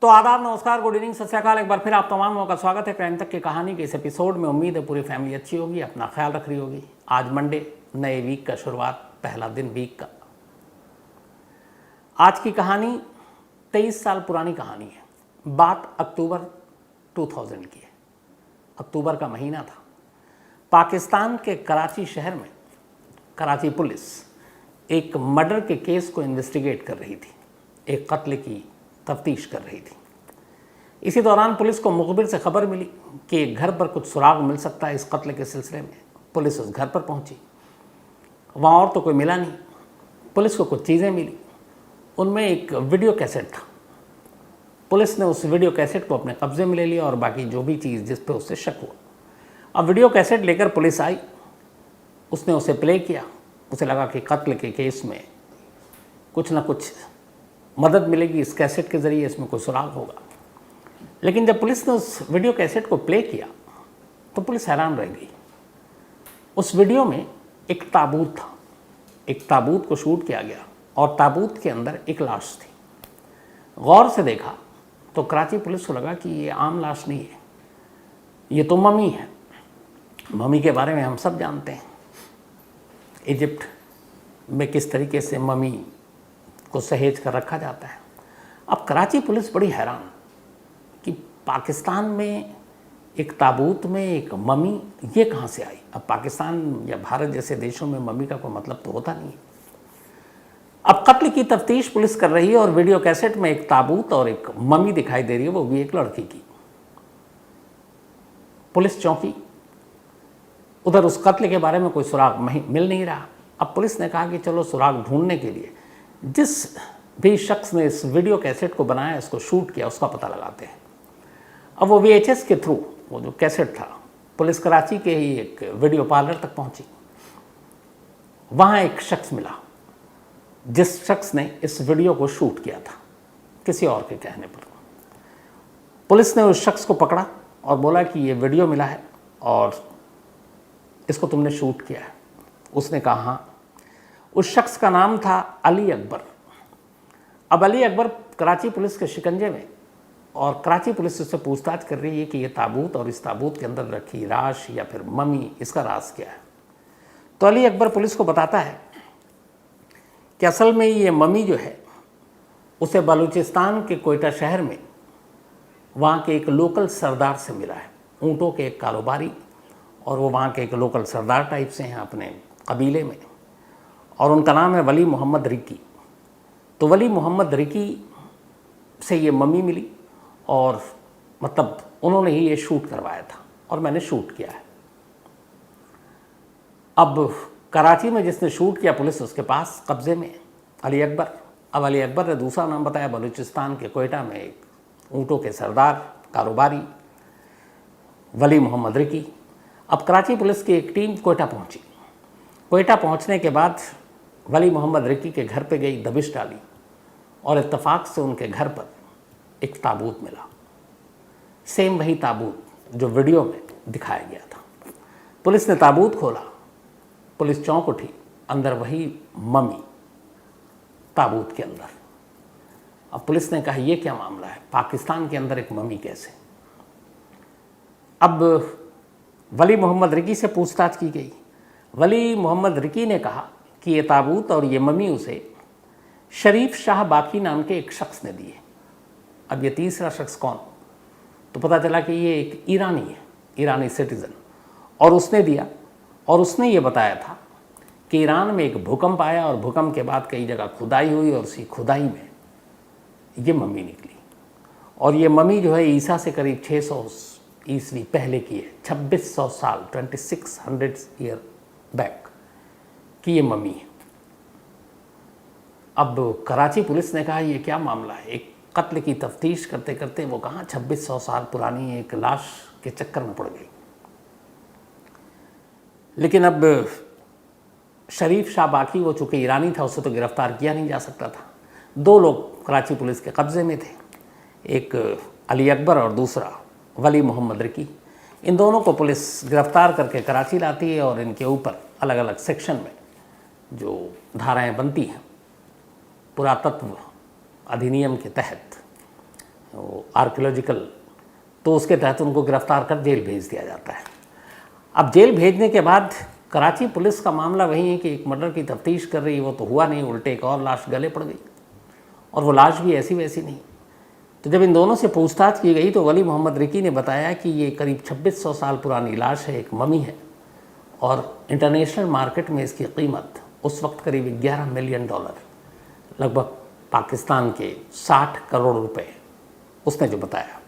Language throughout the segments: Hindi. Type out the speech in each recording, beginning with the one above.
तो आदाब, नमस्कार, गुड इवनिंग, सत श्री अकाल। एक बार फिर आप तमाम लोगों का स्वागत है क्राइम तक की कहानी के इस एपिसोड में। उम्मीद है पूरी फैमिली अच्छी होगी, अपना ख्याल रख रही होगी। आज मंडे, नए वीक का शुरुआत, पहला दिन वीक का। आज की कहानी 23 साल पुरानी कहानी है। बात अक्टूबर 2000 की है। अक्टूबर का महीना था। पाकिस्तान के कराची शहर में कराची पुलिस एक मर्डर के केस को इन्वेस्टिगेट कर रही थी, एक कत्ल की तफ्तीश कर रही थी। इसी दौरान पुलिस को मुखबिर से खबर मिली कि एक घर पर कुछ सुराग मिल सकता है। इस कत्ल के सिलसिले में पुलिस उस घर पर पहुंची। वहाँ और तो कोई मिला नहीं। पुलिस को कुछ चीज़ें मिली, उनमें एक वीडियो कैसेट था। पुलिस ने उस वीडियो कैसेट को अपने कब्जे में ले लिया और बाकी जो भी चीज़ जिस पर उससे शक हुआ। अब वीडियो कैसेट लेकर पुलिस आई, उसने उसे प्ले किया। उसे लगा कि कत्ल के केस में कुछ ना कुछ मदद मिलेगी, इस कैसेट के ज़रिए इसमें कोई सुराग होगा। लेकिन जब पुलिस ने उस वीडियो कैसेट को प्ले किया तो पुलिस हैरान रह गई। उस वीडियो में एक ताबूत था। एक ताबूत को शूट किया गया और ताबूत के अंदर एक लाश थी। गौर से देखा तो कराची पुलिस को लगा कि ये आम लाश नहीं है, ये तो मम्मी है। मम्मी के बारे में हम सब जानते हैं, इजिप्ट में किस तरीके से मम्मी को सहेज कर रखा जाता है। अब कराची पुलिस बड़ी हैरान कि पाकिस्तान में एक ताबूत में एक मम्मी, ये कहाँ से आई। अब पाकिस्तान या भारत जैसे देशों में मम्मी का कोई मतलब तो होता नहीं है। अब कत्ल की तफ्तीश पुलिस कर रही है और वीडियो कैसेट में एक ताबूत और एक मम्मी दिखाई दे रही है, वो भी एक लड़की की। पुलिस चौंकी। उधर उस कत्ल के बारे में कोई सुराग मिल नहीं रहा। अब पुलिस ने कहा कि चलो सुराग ढूंढने के लिए जिस भी शख्स ने इस वीडियो कैसेट को बनाया, इसको शूट किया, उसका पता लगाते हैं। अब वो VHS के थ्रू, वो जो कैसेट था, पुलिस कराची के ही एक वीडियो पार्लर तक पहुंची। वहाँ एक शख्स मिला जिस शख्स ने इस वीडियो को शूट किया था किसी और के कहने पर। पुलिस ने उस शख्स को पकड़ा और बोला कि ये वीडियो मिला है और इसको तुमने शूट किया है। उसने कहा हाँ। उस शख्स का नाम था अली अकबर। अब अली अकबर कराची पुलिस के शिकंजे में, और कराची पुलिस उससे पूछताछ कर रही है कि ये ताबूत और इस ताबूत के अंदर रखी लाश या फिर मम्मी, इसका राज क्या है। तो अली अकबर पुलिस को बताता है कि असल में ये मम्मी जो है उसे बलूचिस्तान के कोयटा शहर में वहाँ के एक लोकल सरदार से मिला है, ऊँटों के एक कारोबारी, और वो वहाँ के एक लोकल सरदार टाइप से हैं अपने कबीले में, और उनका नाम है वली मोहम्मद रिकी। तो वली मोहम्मद रिकी से ये मम्मी मिली और मतलब उन्होंने ही ये शूट करवाया था और मैंने शूट किया है। अब कराची में जिसने शूट किया, पुलिस उसके पास कब्जे में अली अकबर। अब अली अकबर ने दूसरा नाम बताया, बलूचिस्तान के कोयटा में एक ऊँटों के सरदार कारोबारी वली मोहम्मद रिकी। अब कराची पुलिस की एक टीम कोयटा पहुंची। कोयटा पहुंचने के बाद वली मोहम्मद रिकी के घर पे गई, दबिश डाली और इत्तफाक से उनके घर पर एक ताबूत मिला। सेम वही ताबूत जो वीडियो में दिखाया गया था। पुलिस ने ताबूत खोला, पुलिस चौंक उठी, अंदर वही मम्मी ताबूत के अंदर। अब पुलिस ने कहा ये क्या मामला है, पाकिस्तान के अंदर एक मम्मी कैसे। अब वली मोहम्मद रिकी से पूछताछ की गई। वली मोहम्मद रिकी ने कहा कि ये ताबूत और ये मम्मी उसे शरीफ शाह बाकी नाम के एक शख्स ने दिए। अब ये तीसरा शख्स कौन, तो पता चला कि ये एक ईरानी है, ईरानी सिटीज़न, और उसने दिया। और उसने ये बताया था कि ईरान में एक भूकंप आया और भूकंप के बाद कई जगह खुदाई हुई और उसी खुदाई में ये मम्मी निकली। और ये मम्मी जो है ईसा से करीब 600 ईस्वी पहले की है, 2600 साल, 2600 ईयर बैक की ये मम्मी है। अब कराची पुलिस ने कहा ये क्या मामला है। एक कत्ल की तफ्तीश करते करते वो कहाँ 2600 साल पुरानी एक लाश के चक्कर में पड़ गई। लेकिन अब शरीफ शाह बाकी, वो चूँकि ईरानी था, उसे तो गिरफ्तार किया नहीं जा सकता था। दो लोग कराची पुलिस के कब्जे में थे, एक अली अकबर और दूसरा वली मोहम्मद रिकी। इन दोनों को पुलिस गिरफ्तार करके कराची लाती है और इनके ऊपर अलग अलग सेक्शन में जो धाराएं बनती हैं पुरातत्व अधिनियम के तहत, आर्कियोलॉजिकल, तो उसके तहत उनको गिरफ्तार कर जेल भेज दिया जाता है। अब जेल भेजने के बाद कराची पुलिस का मामला वही है कि एक मर्डर की तफ्तीश कर रही है, वो तो हुआ नहीं, उल्टे एक और लाश गले पड़ गई और वो लाश भी ऐसी वैसी नहीं। तो जब इन दोनों से पूछताछ की गई तो वली मोहम्मद रिकी ने बताया कि ये करीब 2600 साल पुरानी लाश है, एक ममी है, और इंटरनेशनल मार्केट में इसकी कीमत उस वक्त करीब 11 मिलियन डॉलर, लगभग पाकिस्तान के 60 करोड़ रुपए, उसने जो बताया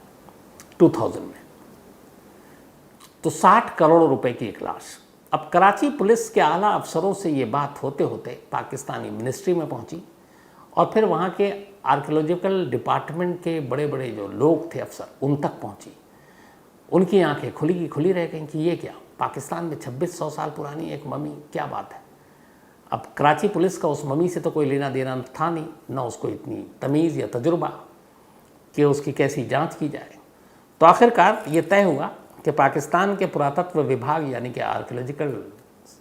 2000 में, तो 60 करोड़ रुपए की एक लाश। अब कराची पुलिस के आला अफसरों से ये बात होते होते पाकिस्तानी मिनिस्ट्री में पहुंची और फिर वहाँ के आर्कियोलॉजिकल डिपार्टमेंट के बड़े बड़े जो लोग थे, अफसर, उन तक पहुंची। उनकी आंखें खुली की खुली रह गईं कि ये क्या, पाकिस्तान में 2600 साल पुरानी एक ममी, क्या बात है। अब कराची पुलिस का उस ममी से तो कोई लेना देना था नहीं, ना उसको इतनी तमीज़ या तजुर्बा कि उसकी कैसी जांच की जाए। तो आखिरकार ये तय हुआ कि पाकिस्तान के पुरातत्व विभाग यानी कि आर्कियोलॉजिकल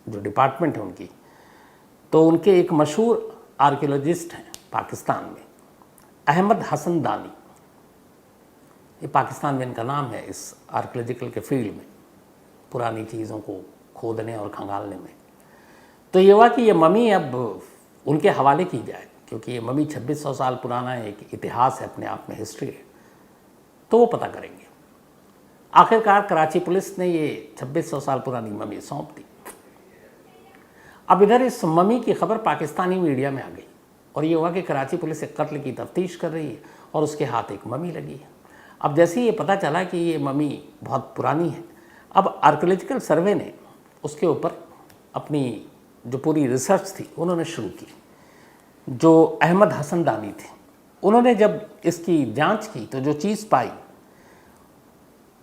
जो डिपार्टमेंट है उनकी, तो उनके एक मशहूर आर्कियोलॉजिस्ट हैं पाकिस्तान में, अहमद हसन दानी, ये पाकिस्तान में इनका नाम है इस आर्कियोलॉजिकल के फील्ड में, पुरानी चीज़ों को खोदने और खंगालने में। तो ये हुआ कि ये ममी अब उनके हवाले की जाए, क्योंकि ये ममी 2600 साल पुराना है, एक इतिहास है अपने आप में, हिस्ट्री है, तो वो पता करेंगे। आखिरकार कराची पुलिस ने ये 2600 साल पुरानी ममी सौंप दी। अब इधर इस ममी की खबर पाकिस्तानी मीडिया में आ गई और ये हुआ कि कराची पुलिस एक कत्ल की तफ्तीश कर रही है और उसके हाथ एक ममी लगी है। अब जैसे ही ये पता चला कि ये ममी बहुत पुरानी है, अब आर्कियोलॉजिकल सर्वे ने उसके ऊपर अपनी जो पूरी रिसर्च थी उन्होंने शुरू की। जो अहमद हसन दानी थे, उन्होंने जब इसकी जांच की तो जो चीज़ पाई,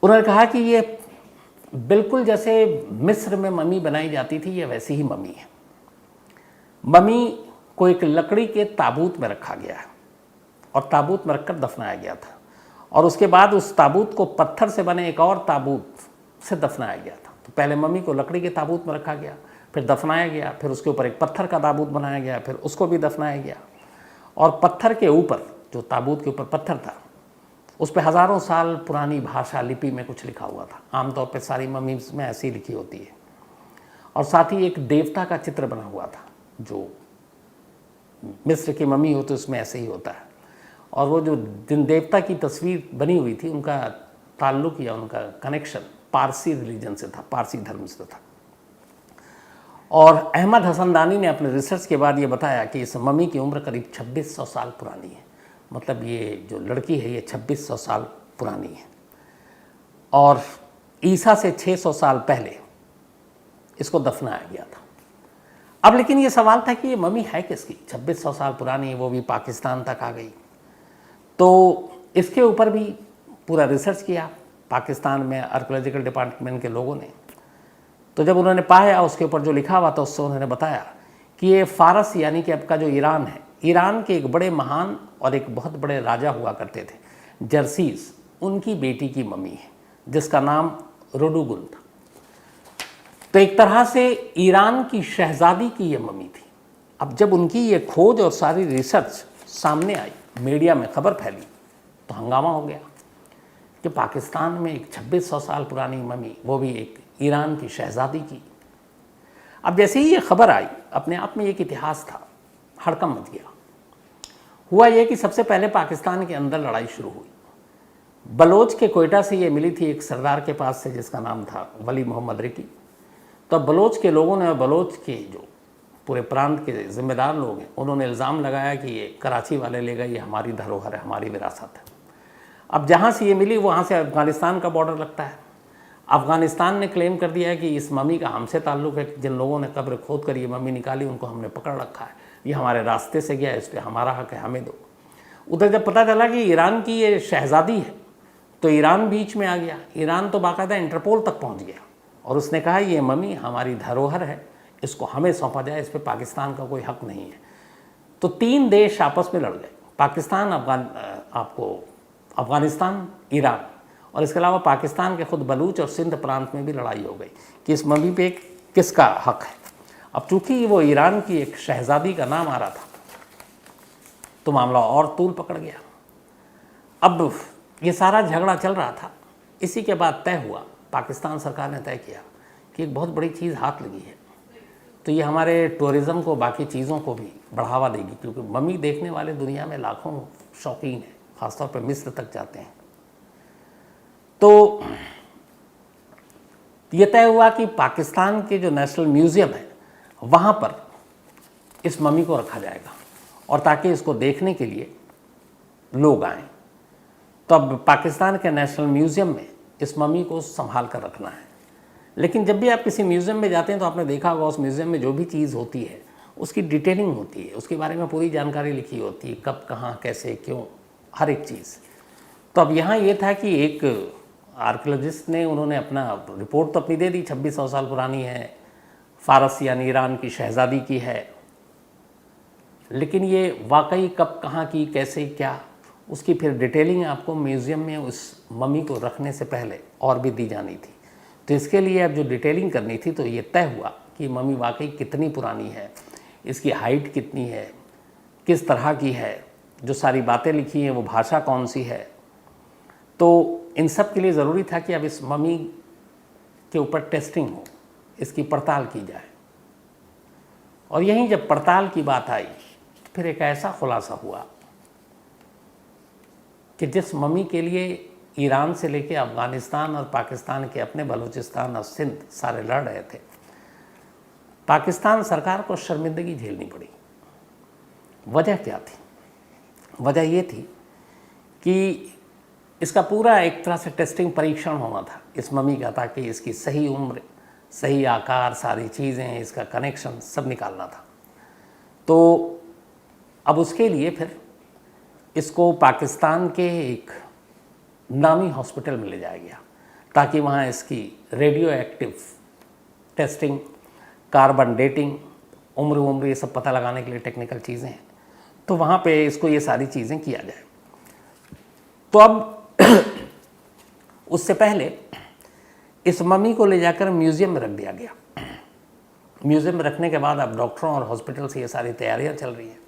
उन्होंने कहा कि ये बिल्कुल जैसे मिस्र में ममी बनाई जाती थी, ये वैसी ही ममी है। ममी को एक लकड़ी के ताबूत में रखा गया है और ताबूत में रखकर दफनाया गया था, और उसके बाद उस ताबूत को पत्थर से बने एक और ताबूत से दफनाया गया था। तो पहले ममी को लकड़ी के ताबूत में रखा गया, फिर दफनाया गया, फिर उसके ऊपर एक पत्थर का ताबूत बनाया गया, फिर उसको भी दफनाया गया, और पत्थर के ऊपर, जो ताबूत के ऊपर पत्थर था, उस पर हज़ारों साल पुरानी भाषा लिपि में कुछ लिखा हुआ था। आमतौर पर सारी ममीज़ में ऐसी लिखी होती है, और साथ ही एक देवता का चित्र बना हुआ था, जो मिस्र की ममी हो तो उसमें ऐसे ही होता है, और वो जो जिन देवता की तस्वीर बनी हुई थी उनका ताल्लुक़ या उनका कनेक्शन पारसी रिलीजन से था, पारसी धर्म से था। और अहमद हसन दानी ने अपने रिसर्च के बाद ये बताया कि इस ममी की उम्र करीब 2600 साल पुरानी है। मतलब ये जो लड़की है ये 2600 साल पुरानी है, और ईसा से 600 साल पहले इसको दफनाया गया था। अब लेकिन ये सवाल था कि ये ममी है किसकी, 2600 साल पुरानी है, वो भी पाकिस्तान तक आ गई। तो इसके ऊपर भी पूरा रिसर्च किया पाकिस्तान में आर्कियोलॉजिकल डिपार्टमेंट के लोगों ने। तो जब उन्होंने पाया उसके ऊपर जो लिखा हुआ था, उससे उन्होंने बताया कि ये फारस यानी कि अब का जो ईरान है, ईरान के एक बड़े महान और एक बहुत बड़े राजा हुआ करते थे, जर्सीस, उनकी बेटी की मम्मी है, जिसका नाम रोडुगुल था। तो एक तरह से ईरान की शहजादी की ये मम्मी थी। अब जब उनकी ये खोज और सारी रिसर्च सामने आई, मीडिया में खबर फैली, तो हंगामा हो गया कि पाकिस्तान में एक 2600 साल पुरानी मम्मी, वो भी एक ईरान की शहजादी की। अब जैसे ही ये खबर आई, अपने आप में एक इतिहास था, हड़कंप मच गया। हुआ ये कि सबसे पहले पाकिस्तान के अंदर लड़ाई शुरू हुई। बलोच के कोयटा से ये मिली थी एक सरदार के पास से, जिसका नाम था वली मोहम्मद रिकी। तो बलोच के लोगों ने, बलोच के जो पूरे प्रांत के जिम्मेदार लोग हैं, उन्होंने इल्ज़ाम लगाया कि ये कराची वाले ले गए, ये हमारी धरोहर है, हमारी विरासत है। अब जहाँ से ये मिली वहाँ से अफ़गानिस्तान का बॉर्डर लगता है। अफ़गानिस्तान ने क्लेम कर दिया है कि इस मम्मी का हमसे ताल्लुक़ है, जिन लोगों ने कब्र खोद कर ये मम्मी निकाली उनको हमने पकड़ रखा है, ये हमारे रास्ते से गया है, इस पर हमारा हक है, हमें दो। उधर जब पता चला कि ईरान की ये शहजादी है, तो ईरान बीच में आ गया। ईरान तो बाकायदा इंटरपोल तक पहुँच गया और उसने कहा ये मम्मी हमारी धरोहर है, इसको हमें सौंपा जाए, इस पर पाकिस्तान का कोई हक नहीं है। तो 3 देश आपस में लड़ गए, पाकिस्तान, अफ़गानिस्तान, ईरान, और इसके अलावा पाकिस्तान के खुद बलूच और सिंध प्रांत में भी लड़ाई हो गई कि इस मम्मी पे किसका हक है। अब चूंकि वो ईरान की एक शहजादी का नाम आ रहा था, तो मामला और तूल पकड़ गया। अब ये सारा झगड़ा चल रहा था। इसी के बाद तय हुआ, पाकिस्तान सरकार ने तय किया कि एक बहुत बड़ी चीज़ हाथ लगी है, तो ये हमारे टूरिज़्म को, बाकी चीज़ों को भी बढ़ावा देगी, क्योंकि मम्मी देखने वाले दुनिया में लाखों शौकीन हैं, ख़ासतौर पर मिस्र तक जाते हैं। तो ये तय हुआ कि पाकिस्तान के जो नेशनल म्यूज़ियम है वहाँ पर इस मम्मी को रखा जाएगा, और ताकि इसको देखने के लिए लोग आएँ। तो अब पाकिस्तान के नेशनल म्यूज़ियम में इस मम्मी को संभाल कर रखना है। लेकिन जब भी आप किसी म्यूज़ियम में जाते हैं तो आपने देखा होगा उस म्यूज़ियम में जो भी चीज़ होती है उसकी डिटेलिंग होती है, उसके बारे में पूरी जानकारी लिखी होती है, कब, कहाँ, कैसे, क्यों, हर एक चीज़। तो अब यहाँ ये था कि एक आर्कियोलॉजिस्ट ने, उन्होंने अपना रिपोर्ट तो अपनी दे दी, 2600 साल पुरानी है, फ़ारस यानी ईरान की शहज़ादी की है, लेकिन ये वाकई कब, कहाँ की, कैसे, क्या, उसकी फिर डिटेलिंग आपको म्यूज़ियम में उस मम्मी को रखने से पहले और भी दी जानी थी। तो इसके लिए अब जो डिटेलिंग करनी थी, तो ये तय हुआ कि मम्मी वाकई कितनी पुरानी है, इसकी हाइट कितनी है, किस तरह की है, जो सारी बातें लिखी हैं वो भाषा कौन सी है। तो इन सब के लिए ज़रूरी था कि अब इस मम्मी के ऊपर टेस्टिंग हो, इसकी पड़ताल की जाए। और यहीं जब पड़ताल की बात आई, फिर एक ऐसा खुलासा हुआ कि जिस मम्मी के लिए ईरान से लेके अफ़गानिस्तान और पाकिस्तान के अपने बलूचिस्तान और सिंध सारे लड़ रहे थे, पाकिस्तान सरकार को शर्मिंदगी झेलनी पड़ी। वजह क्या थी? वजह ये थी कि इसका पूरा एक तरह से टेस्टिंग, परीक्षण होना था इस मम्मी का, ताकि इसकी सही उम्र, सही आकार, सारी चीज़ें, इसका कनेक्शन सब निकालना था। तो अब उसके लिए फिर इसको पाकिस्तान के एक नामी हॉस्पिटल में ले जाया गया, ताकि वहाँ इसकी radio active testing, carbon dating, उम्र ये सब पता लगाने के लिए टेक्निकल चीज़ें हैं, तो वहाँ पे इसको ये सारी चीज़ें किया जाए। तो अब उससे पहले इस मम्मी को ले जाकर म्यूज़ियम में रख दिया गया। म्यूज़ियम में रखने के बाद अब डॉक्टरों और हॉस्पिटल से ये सारी तैयारियाँ चल रही हैं।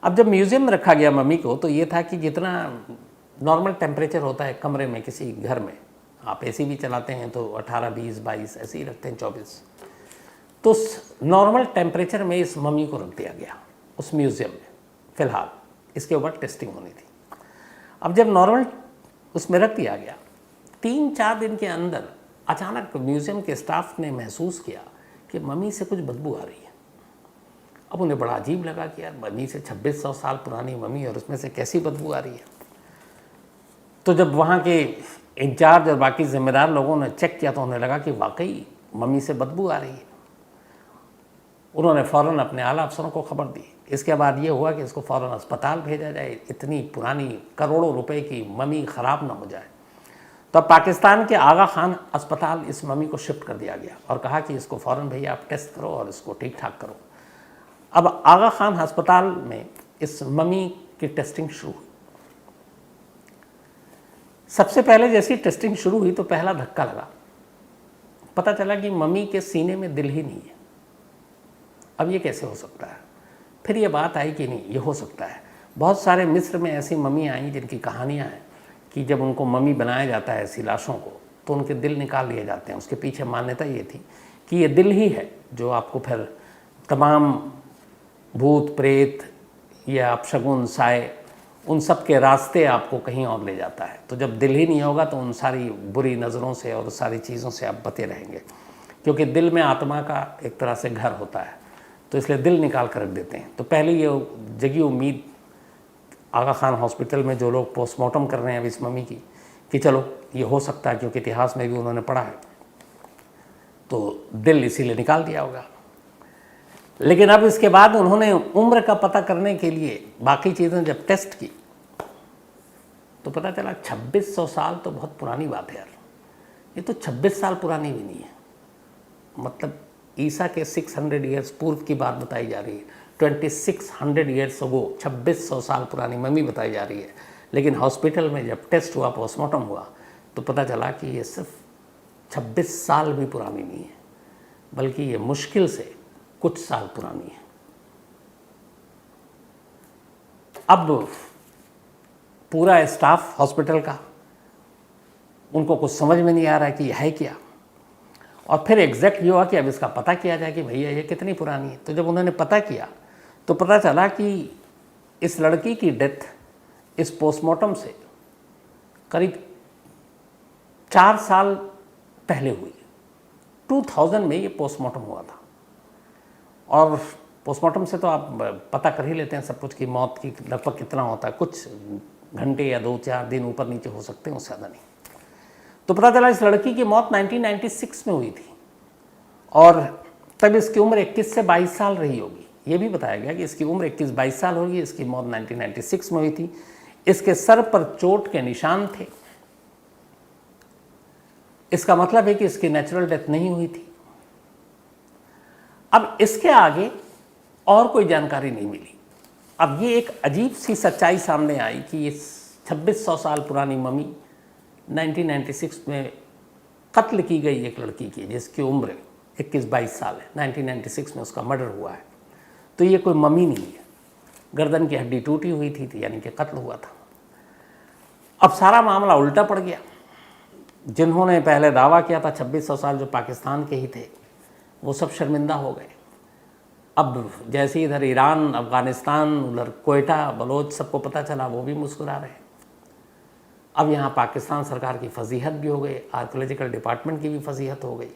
अब जब म्यूज़ियम में रखा गया मम्मी को, तो ये था कि जितना नॉर्मल टेम्परेचर होता है कमरे में किसी घर में, आप एसी भी चलाते हैं तो 18, 20, 22 ऐसे ही रखते हैं, 24, तो उस नॉर्मल टेम्परेचर में इस मम्मी को रख दिया गया उस म्यूज़ियम में। फ़िलहाल इसके ऊपर टेस्टिंग होनी थी। अब जब नॉर्मल उसमें रख दिया गया, 3-4 दिन के अंदर अचानक म्यूज़ियम के स्टाफ ने महसूस किया कि मम्मी से कुछ बदबू आ रही है। अब उन्हें बड़ा अजीब लगा कि यार मम्मी से 2600 साल पुरानी मम्मी और उसमें से कैसी बदबू आ रही है। तो जब वहाँ के इंचार्ज और बाकी ज़िम्मेदार लोगों ने चेक किया तो उन्हें लगा कि वाकई मम्मी से बदबू आ रही है। उन्होंने फ़ौरन अपने आला अफसरों को खबर दी। इसके बाद ये हुआ कि इसको फ़ौरन अस्पताल भेजा जाए, इतनी पुरानी करोड़ों रुपए की मम्मी ख़राब ना हो जाए। तो अब पाकिस्तान के आगा खान अस्पताल इस मम्मी को शिफ्ट कर दिया गया और कहा कि इसको फ़ौरन भैया आप टेस्ट करो और इसको ठीक ठाक करो। अब आगा खान अस्पताल में इस मम्मी की टेस्टिंग शुरू हुई। सबसे पहले जैसी टेस्टिंग शुरू हुई तो पहला धक्का लगा, पता चला कि मम्मी के सीने में दिल ही नहीं है। अब ये कैसे हो सकता है? फिर ये बात आई कि नहीं, ये हो सकता है। बहुत सारे मिस्र में ऐसी मम्मी आई जिनकी कहानियाँ हैं कि जब उनको मम्मी बनाया जाता है ऐसी लाशों को, तो उनके दिल निकाल लिए जाते हैं। उसके पीछे मान्यता ये थी कि ये दिल ही है जो आपको फिर तमाम भूत प्रेत या अपशगुन साए, उन सब के रास्ते आपको कहीं और ले जाता है। तो जब दिल ही नहीं होगा तो उन सारी बुरी नज़रों से और सारी चीज़ों से आप बचे रहेंगे, क्योंकि दिल में आत्मा का एक तरह से घर होता है, तो इसलिए दिल निकाल कर रख देते हैं। तो पहले ये जगी उम्मीद आगा खान हॉस्पिटल में जो लोग पोस्टमार्टम कर रहे हैं अब इस मम्मी की, कि चलो ये हो सकता है, क्योंकि इतिहास में भी उन्होंने पढ़ा है, तो दिल इसीलिए निकाल दिया होगा। लेकिन अब इसके बाद उन्होंने उम्र का पता करने के लिए बाकी चीज़ें जब टेस्ट की तो पता चला 2600 साल तो बहुत पुरानी बात है यार। ये तो 26 साल पुरानी भी नहीं है, मतलब ईसा के 600 ईयर्स पूर्व की बात बताई जा रही है। 2600 ईयर्स अगो 2600 साल पुरानी मम्मी बताई जा रही है। लेकिन हॉस्पिटल में जब टेस्ट हुआ, पोस्टमार्टम हुआ, तो पता चला कि ये सिर्फ 26 साल भी पुरानी नहीं है, बल्कि ये मुश्किल से कुछ साल पुरानी है। अब पूरा स्टाफ हॉस्पिटल का उनको कुछ समझ में नहीं आ रहा है कि यह है क्या। और फिर एग्जैक्ट ये हुआ कि अब इसका पता किया जाए कि भैया ये कितनी पुरानी है। तो जब उन्होंने पता किया तो पता चला कि इस लड़की की डेथ इस पोस्टमार्टम से करीब 4 साल पहले हुई। 2000 में ये पोस्टमार्टम हुआ था। और पोस्टमार्टम से तो आप पता कर ही लेते हैं सब कुछ कि मौत की लगभग कितना होता है, कुछ घंटे या 2-4 दिन ऊपर नीचे हो सकते हैं, उससे ज़्यादा नहीं। तो पता चला इस लड़की की मौत 1996 में हुई थी और तब इसकी उम्र 21 से 22 साल रही होगी। ये भी बताया गया कि इसकी उम्र 21-22 साल होगी। इसकी मौत 1996 में हुई थी। इसके सर पर चोट के निशान थे। इसका मतलब है कि इसकी नेचुरल डेथ नहीं हुई थी। अब इसके आगे और कोई जानकारी नहीं मिली। अब ये एक अजीब सी सच्चाई सामने आई कि ये 2600 साल पुरानी मम्मी 1996 में कत्ल की गई एक लड़की की जिसकी उम्र 21-22 साल है। 1996 में उसका मर्डर हुआ है। तो ये कोई मम्मी नहीं है, गर्दन की हड्डी टूटी हुई थी यानी कि कत्ल हुआ था। अब सारा मामला उल्टा पड़ गया। जिन्होंने पहले दावा किया था 2600 साल, जो पाकिस्तान के ही थे, वो सब शर्मिंदा हो गए। अब जैसे इधर ईरान, अफ़गानिस्तान, उधर कोयटा, बलोच सबको पता चला, वो भी मुस्कुरा रहे। अब यहाँ पाकिस्तान सरकार की फजीहत भी हो गई, आर्कोलॉजिकल डिपार्टमेंट की भी फजीहत हो गई।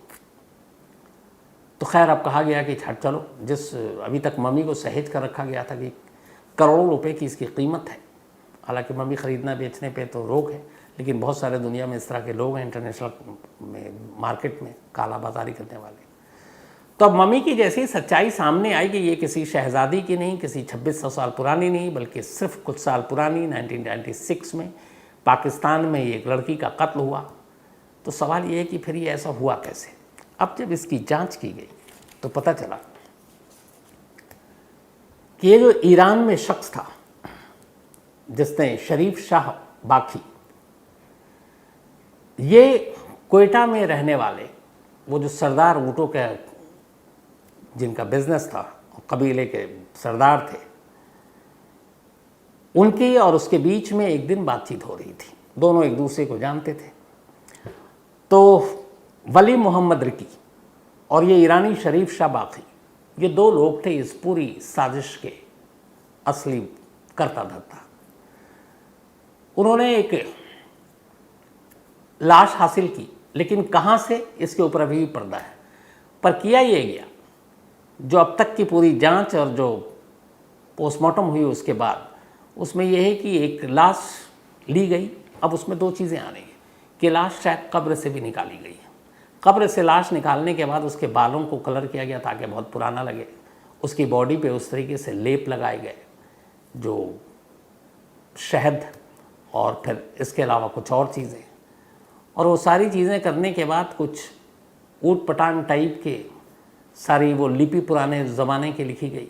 तो खैर अब कहा गया कि छट चलो, जिस अभी तक मम्मी को सहेज कर रखा गया था कि करोड़ों रुपए की इसकी कीमत है। हालांकि मम्मी ख़रीदना बेचने पे तो रोक है, लेकिन बहुत सारे दुनिया में इस तरह के लोग हैं इंटरनेशनल में, मार्केट में काला बाजारी करने वाले। तो अब मम्मी की जैसी सच्चाई सामने आई कि ये किसी शहजादी की नहीं, किसी 2600 साल पुरानी नहीं, बल्कि सिर्फ कुछ साल पुरानी 1996 में पाकिस्तान में एक लड़की का कत्ल हुआ। तो सवाल ये है कि फिर ये ऐसा हुआ कैसे। अब जब इसकी जांच की गई तो पता चला कि ये जो ईरान में शख्स था जिसने शरीफ शाह बाकी, ये कोयटा में रहने वाले वो जो सरदार ऊँटों के जिनका बिजनेस था, कबीले के सरदार थे, उनकी और उसके बीच में एक दिन बातचीत हो रही थी। दोनों एक दूसरे को जानते थे। तो वली मोहम्मद रिकी और ये ईरानी शरीफ शाह बाकी, ये 2 लोग थे इस पूरी साजिश के असली कर्ता धर्ता। उन्होंने एक लाश हासिल की, लेकिन कहाँ से, इसके ऊपर अभी भी पर्दा है। पर किया ये गया, जो अब तक की पूरी जांच और जो पोस्टमार्टम हुई उसके बाद, उसमें यह है कि एक लाश ली गई। अब उसमें 2 चीज़ें आ रही हैं कि लाश शायद कब्र से भी निकाली गई है। कब्र से लाश निकालने के बाद उसके बालों को कलर किया गया ताकि बहुत पुराना लगे। उसकी बॉडी पे उस तरीके से लेप लगाए गए जो शहद और फिर इसके अलावा कुछ और चीज़ें, और वो सारी चीज़ें करने के बाद कुछ ऊट पटांग टाइप के सारी वो लिपि पुराने ज़माने की लिखी गई।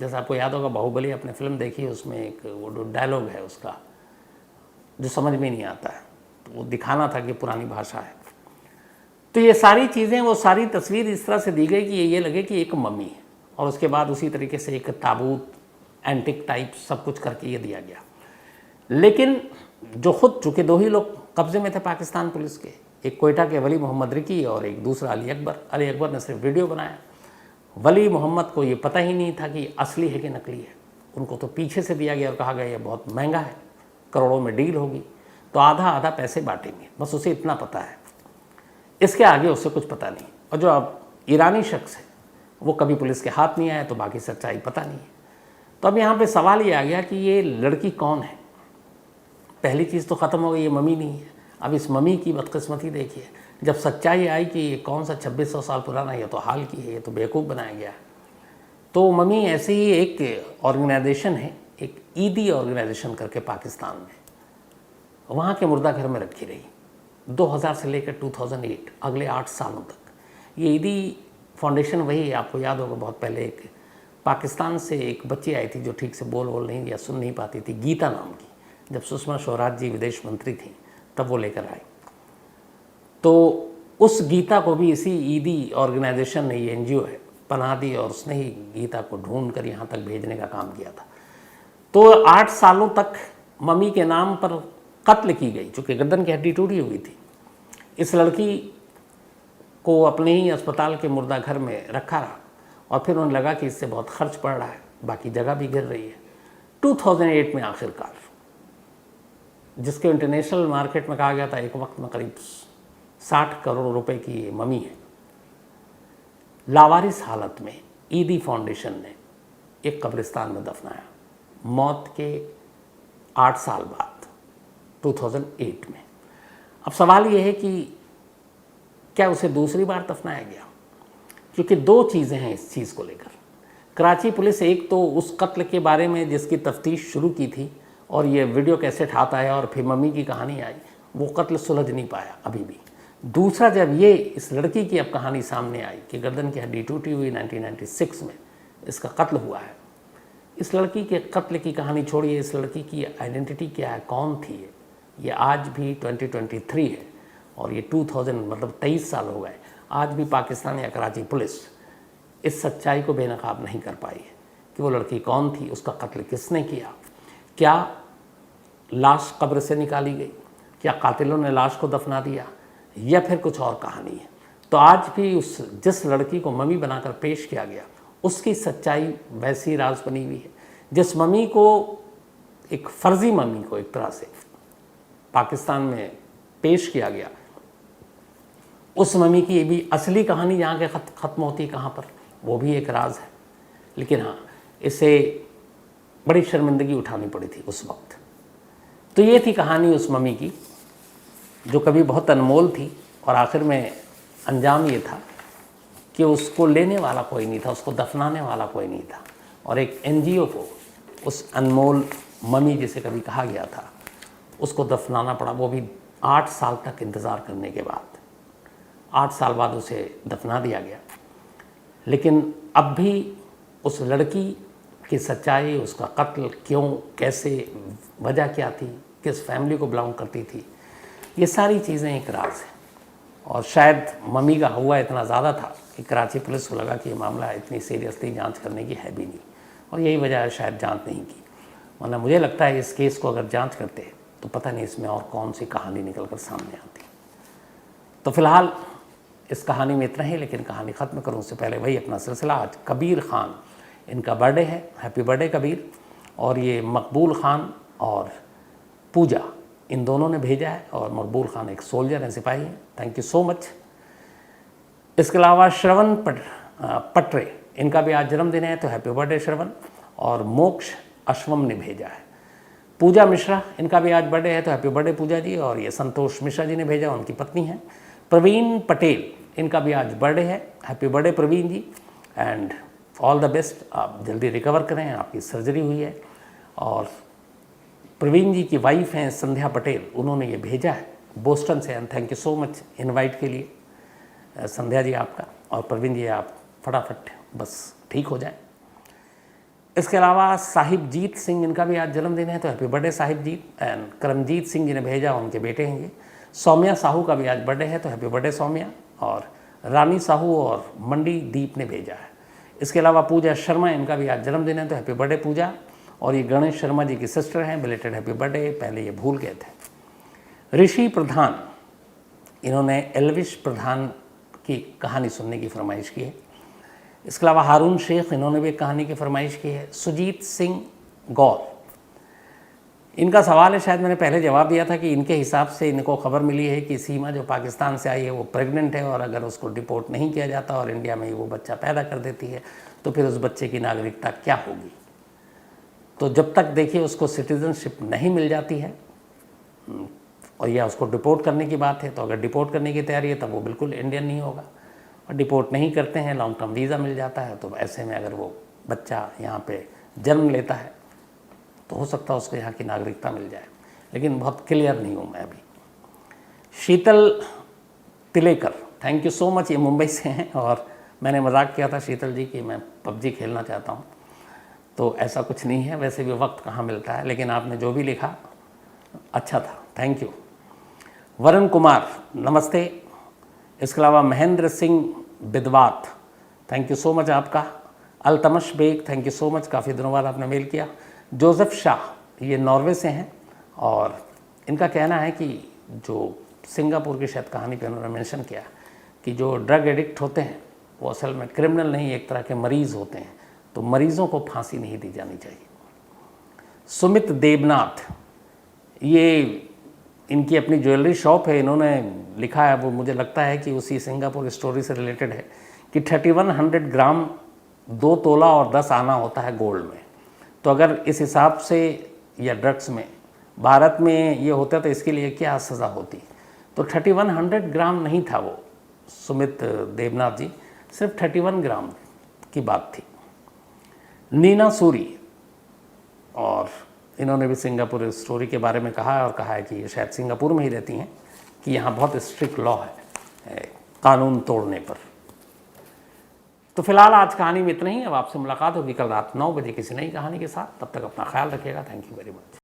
जैसा आपको याद होगा बाहुबली आपने फिल्म देखी, उसमें एक वो जो डायलॉग है उसका जो समझ में नहीं आता है, तो वो दिखाना था कि पुरानी भाषा है। तो ये सारी चीज़ें, वो सारी तस्वीर इस तरह से दी गई कि ये लगे कि एक मम्मी है, और उसके बाद उसी तरीके से एक ताबूत एंटिक टाइप सब कुछ करके ये दिया गया। लेकिन जो खुद चूँकि 2 ही लोग कब्जे में थे पाकिस्तान पुलिस के, एक कोयटा के वली मोहम्मद रिकी और एक दूसरा अली अकबर। अली अकबर ने सिर्फ वीडियो बनाया। वली मोहम्मद को ये पता ही नहीं था कि असली है कि नकली है। उनको तो पीछे से दिया गया और कहा गया ये बहुत महंगा है, करोड़ों में डील होगी, तो आधा आधा पैसे बांटेंगे, बस उसे इतना पता है। इसके आगे उससे कुछ पता नहीं। और जो अब ईरानी शख्स है वो कभी पुलिस के हाथ नहीं आया, तो बाकी सच्चाई पता नहीं है। तो अब यहाँ पे सवाल ये आ गया कि ये लड़की कौन है। पहली चीज़ तो ख़त्म हो गई, ये मम्मी नहीं है। अब इस मम्मी की बदकिस्मती देखिए, जब सच्चाई आई कि ये कौन सा 2600 साल पुराना, ये तो हाल की है, ये तो बेवकूफ़ बनाया गया। तो मम्मी ऐसे ही एक ऑर्गेनाइजेशन है, एक ईदी ऑर्गेनाइजेशन करके पाकिस्तान में, वहाँ के मुर्दा घर में रखी रही 2000 से लेकर 2008, अगले 8 सालों तक। ये ईदी फाउंडेशन वही है, आपको याद होगा बहुत पहले एक पाकिस्तान से एक बच्ची आई थी जो ठीक से बोल नहीं या सुन नहीं पाती थी, गीता नाम की। जब सुषमा स्वराज जी विदेश मंत्री थी तब वो लेकर आई। तो उस गीता को भी इसी ईदी ऑर्गेनाइजेशन ने, ये NGO है, पनाह दी, और उसने ही गीता को ढूंढ कर यहाँ तक भेजने का काम किया था। तो 8 सालों तक मम्मी के नाम पर कत्ल की गई, चूँकि गर्दन की हड्डी टूटी हुई थी। इस लड़की को अपने ही अस्पताल के मुर्दा घर में रखा रहा और फिर उन्हें लगा कि इससे बहुत खर्च पड़ रहा है, बाकी जगह भी गिर रही है। 2008 में आखिरकार, जिसके इंटरनेशनल मार्केट में कहा गया था एक वक्त में करीब 60 करोड़ रुपए की ये ममी है, लावारिस हालत में ईदी फाउंडेशन ने एक कब्रिस्तान में दफनाया, मौत के 8 साल बाद 2008 में। अब सवाल ये है कि क्या उसे दूसरी बार दफनाया गया? क्योंकि दो चीज़ें हैं इस चीज़ को लेकर। कराची पुलिस एक तो उस कत्ल के बारे में जिसकी तफ्तीश शुरू की थी और ये वीडियो कैसेट आता है और फिर मम्मी की कहानी आई, वो कत्ल सुलझ नहीं पाया अभी भी। दूसरा, जब ये इस लड़की की अब कहानी सामने आई कि गर्दन की हड्डी टूटी हुई 1996 में इसका कत्ल हुआ है, इस लड़की के कत्ल की कहानी छोड़िए, इस लड़की की आइडेंटिटी क्या है, कौन थी ये आज भी 2023 है और ये 2000 मतलब 23 साल हो गए, आज भी पाकिस्तान या कराची पुलिस इस सच्चाई को बेनकाब नहीं कर पाई है कि वो लड़की कौन थी, उसका कत्ल किसने किया, क्या लाश कब्र से निकाली गई, क्या कातिलों ने लाश को दफना दिया, या फिर कुछ और कहानी है। तो आज भी उस जिस लड़की को मम्मी बनाकर पेश किया गया उसकी सच्चाई वैसी राज बनी हुई है। जिस मम्मी को, एक फर्जी मम्मी को एक तरह से पाकिस्तान में पेश किया गया, उस मम्मी की भी असली कहानी यहाँ के ख़त्म होती कहाँ पर, वो भी एक राज है। लेकिन हाँ, इसे बड़ी शर्मिंदगी उठानी पड़ी थी उस वक्त। तो ये थी कहानी उस मम्मी की जो कभी बहुत अनमोल थी और आखिर में अंजाम ये था कि उसको लेने वाला कोई नहीं था, उसको दफनाने वाला कोई नहीं था और एक NGO को उस अनमोल मम्मी जिसे कभी कहा गया था उसको दफनाना पड़ा, वो भी 8 साल तक इंतज़ार करने के बाद। 8 साल बाद उसे दफना दिया गया। लेकिन अब भी उस लड़की की सच्चाई, उसका कत्ल क्यों, कैसे, वजह क्या थी, किस फैमिली को बिलोंग करती थी, ये सारी चीज़ें एक राज है। और शायद मम्मी का हुआ इतना ज़्यादा था कि कराची पुलिस को लगा कि ये मामला इतनी सीरियसली जांच करने की है भी नहीं, और यही वजह है शायद जांच नहीं की। वरना मुझे लगता है इस केस को अगर जांच करते तो पता नहीं इसमें और कौन सी कहानी निकल कर सामने आती। तो फिलहाल इस कहानी में इतना ही, लेकिन कहानी ख़त्म करूँ उससे पहले वही अपना सिलसिला। आज कबीर ख़ान, इनका बर्थडे है, हैप्पी बर्थडे कबीर। और ये मकबूल ख़ान और पूजा इन दोनों ने भेजा है, और मकबूल ख़ान एक सोल्जर हैं, सिपाही हैं, थैंक यू सो मच। इसके अलावा श्रवण पटरे, इनका भी आज जन्मदिन है, तो हैप्पी बर्थडे श्रवण। और मोक्ष अश्वम ने भेजा है। पूजा मिश्रा, इनका भी आज बर्थडे है, तो हैप्पी बर्थडे पूजा जी। और ये संतोष मिश्रा जी ने भेजा, उनकी पत्नी हैं। प्रवीण पटेल, इनका भी आज बर्थडे है, happy birthday Praveen ji and all the best. आप जल्दी रिकवर करें, आपकी सर्जरी हुई है। और प्रवीण जी की वाइफ हैं संध्या पटेल, उन्होंने ये भेजा है बोस्टन से, and thank you so much invite के लिए संध्या जी आपका। और प्रवीण जी आप फटाफट बस ठीक हो जाए। इसके अलावा साहिबजीत सिंह, इनका भी आज जन्मदिन है, तो happy birthday Sahibjeet. And Karamjeet Singh ji ने भेजा, उनके बेटे हैं ये। सौम्या साहू का भी आज बर्थडे है, तो हैप्पी बर्थडे सौम्या। और रानी साहू और मंडी दीप ने भेजा है। इसके अलावा पूजा शर्मा, इनका भी आज जन्मदिन है, तो हैप्पी बर्थडे पूजा। और ये गणेश शर्मा जी की सिस्टर हैं, बिलेटेड हैप्पी बर्थडे, पहले ये भूल गए थे। ऋषि प्रधान, इन्होंने एल्विश प्रधान की कहानी सुनने की फरमाइश की है। इसके अलावा हारून शेख, इन्होंने भी एक कहानी की फरमाइश की है। सुजीत सिंह गौर, इनका सवाल है, शायद मैंने पहले जवाब दिया था कि इनके हिसाब से इनको खबर मिली है कि सीमा जो पाकिस्तान से आई है वो प्रेग्नेंट है, और अगर उसको डिपोर्ट नहीं किया जाता और इंडिया में ही वो बच्चा पैदा कर देती है तो फिर उस बच्चे की नागरिकता क्या होगी। तो जब तक देखिए उसको सिटीजनशिप नहीं मिल जाती है और या उसको डिपोर्ट करने की बात है, तो अगर डिपोर्ट करने की तैयारी है तब वो बिल्कुल इंडियन नहीं होगा। और डिपोर्ट नहीं करते हैं, लॉन्ग टर्म वीज़ा मिल जाता है, तो ऐसे में अगर वो बच्चा यहाँ पे जन्म लेता है तो हो सकता है उसको यहाँ की नागरिकता मिल जाए, लेकिन बहुत क्लियर नहीं हूँ मैं अभी। Sheetal Tilekar, thank you so much, ये मुंबई से हैं। और मैंने मजाक किया था शीतल जी कि मैं पबजी खेलना चाहता हूँ, तो ऐसा कुछ नहीं है, वैसे भी वक्त कहाँ मिलता है, लेकिन आपने जो भी लिखा अच्छा था, थैंक यू। वरुण कुमार, नमस्ते। इसके अलावा Mahendra Singh Bidwat, thank you so much आपका। Altamash Baig, thank you so much, काफ़ी दिनों बाद आपने मेल किया। जोसेफ शाह, ये नॉर्वे से हैं और इनका कहना है कि जो सिंगापुर की शायद कहानी पे उन्होंने मेंशन किया कि जो ड्रग एडिक्ट होते हैं वो असल में क्रिमिनल नहीं, एक तरह के मरीज़ होते हैं, तो मरीज़ों को फांसी नहीं दी जानी चाहिए। सुमित देबनाथ, ये इनकी अपनी ज्वेलरी शॉप है, इन्होंने लिखा है, वो मुझे लगता है कि उसी सिंगापुर स्टोरी से रिलेटेड है कि 3100 ग्राम 2 तोला और 10 आना होता है गोल्ड में। तो अगर इस हिसाब से या ड्रग्स में भारत में ये होता तो इसके लिए क्या सज़ा होती। तो 3100 ग्राम नहीं था वो, सुमित देबनाथ जी, सिर्फ 31 ग्राम की बात थी। नीना सूरी, और इन्होंने भी सिंगापुर स्टोरी के बारे में कहा है और कहा है कि ये शायद सिंगापुर में ही रहती हैं, कि यहाँ बहुत स्ट्रिक्ट लॉ है कानून तोड़ने पर। तो फिलहाल आज कहानी में इतना ही। अब आपसे मुलाकात होगी कल रात 9 बजे किसी नई कहानी के साथ। तब तक अपना ख्याल रखिएगा। Thank you very much.